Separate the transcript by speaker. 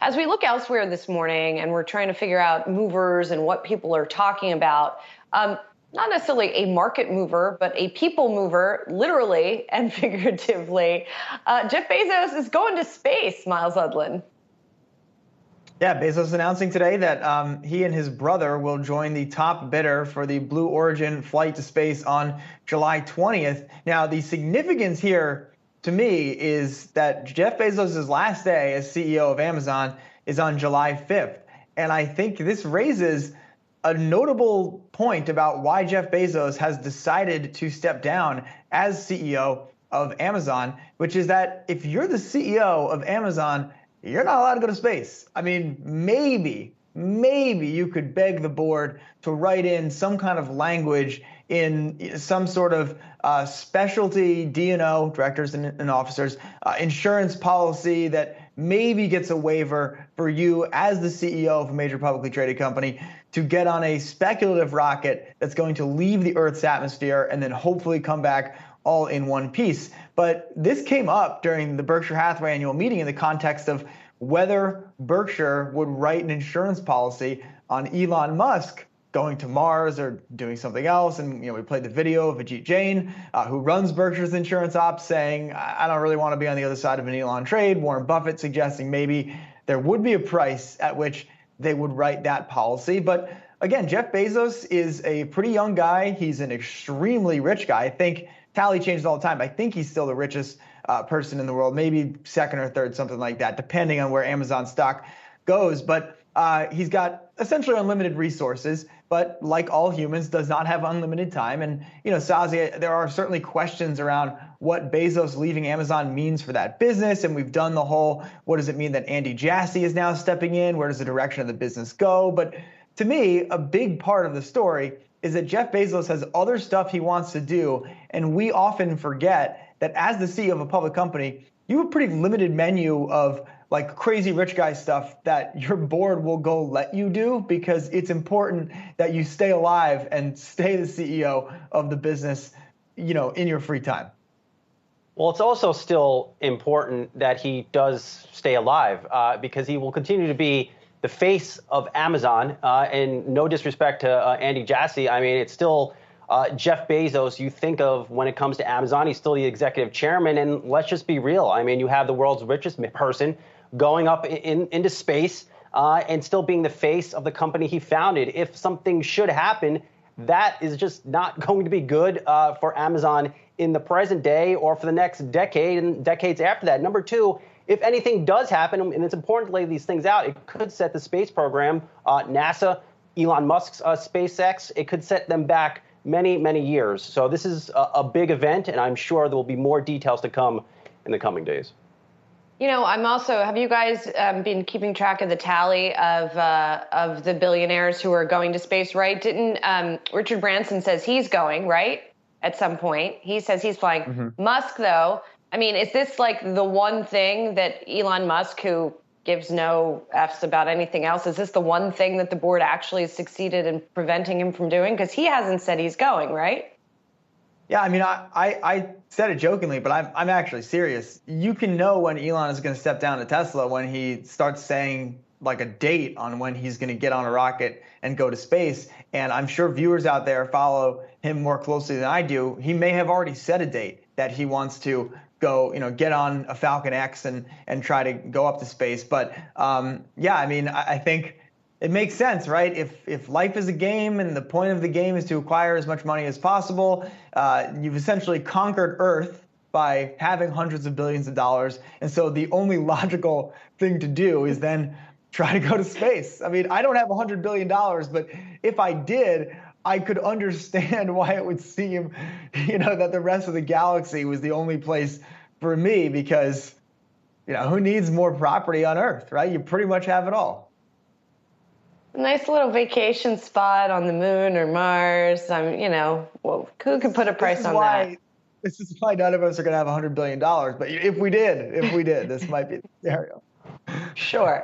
Speaker 1: As we look elsewhere this morning and we're trying to figure out movers and what people are talking about, not necessarily a market mover, but a people mover, literally and figuratively, Jeff Bezos is going to space, Miles Udland.
Speaker 2: Yeah, Bezos announcing today that he and his brother will join the top bidder for the Blue Origin flight to space on July 20th. Now, the significance here to me is that Jeff Bezos' last day as CEO of Amazon is on July 5th. And I think this raises a notable point about why Jeff Bezos has decided to step down as CEO of Amazon, which is that if you're the CEO of Amazon, you're not allowed to go to space. I mean, maybe you could beg the board to write in some kind of language in some sort of specialty D&O, directors and officers, insurance policy that maybe gets a waiver for you as the CEO of a major publicly traded company to get on a speculative rocket that's going to leave the Earth's atmosphere and then hopefully come back all in one piece. But this came up during the Berkshire Hathaway annual meeting in the context of whether Berkshire would write an insurance policy on Elon Musk going to Mars or doing something else. And we played the video of Ajit Jain, who runs Berkshire's insurance ops, saying, I don't really want to be on the other side of an Elon trade. Warren Buffett suggesting maybe there would be a price at which they would write that policy. But again, Jeff Bezos is a pretty young guy. He's an extremely rich guy. I think tally changes all the time. I think he's still the richest person in the world, maybe second or third, something like that, depending on where Amazon stock goes. But he's got essentially unlimited resources, but like all humans, does not have unlimited time. And, Sazi, there are certainly questions around what Bezos leaving Amazon means for that business. And we've done the whole, what does it mean that Andy Jassy is now stepping in? Where does the direction of the business go? But to me, a big part of the story is that Jeff Bezos has other stuff he wants to do. And we often forget that as the CEO of a public company, you have a pretty limited menu of like crazy rich guy stuff that your board will go let you do, because it's important that you stay alive and stay the CEO of the business, in your free time.
Speaker 3: Well, it's also still important that he does stay alive because he will continue to be the face of Amazon. And no disrespect to Andy Jassy, I mean, it's still Jeff Bezos you think of when it comes to Amazon. He's still the executive chairman. And let's just be real. I mean, you have the world's richest person going up into space and still being the face of the company he founded. If something should happen, that is just not going to be good for Amazon in the present day or for the next decade and decades after that. Number two, if anything does happen, and it's important to lay these things out, it could set the space program, NASA, Elon Musk's SpaceX, it could set them back many, many years. So this is a big event, and I'm sure there will be more details to come in the coming days.
Speaker 1: Have you guys been keeping track of the tally of the billionaires who are going to space, right? Didn't Richard Branson says he's going, right? At some point, he says he's flying. Mm-hmm. Musk, though, I mean, is this like the one thing that Elon Musk, who gives no F's about anything else, is this the one thing that the board actually has succeeded in preventing him from doing? Because he hasn't said he's going, right?
Speaker 2: Yeah, I mean, I said it jokingly, but I'm actually serious. You can know when Elon is going to step down to Tesla when he starts saying like a date on when he's going to get on a rocket and go to space. And I'm sure viewers out there follow him more closely than I do. He may have already set a date that he wants to go, get on a Falcon X and try to go up to space. But yeah, I mean, I think it makes sense, right? If life is a game and the point of the game is to acquire as much money as possible, you've essentially conquered Earth by having hundreds of billions of dollars. And so the only logical thing to do is then try to go to space. I mean, I don't have $100 billion, but if I did, I could understand why it would seem, that the rest of the galaxy was the only place for me, because, who needs more property on Earth, right? You pretty much have it all.
Speaker 1: A nice little vacation spot on the moon or Mars. Well, who could put a price on that?
Speaker 2: This is why none of us are going to have $100 billion. But if we did, this might be the scenario.
Speaker 1: Sure.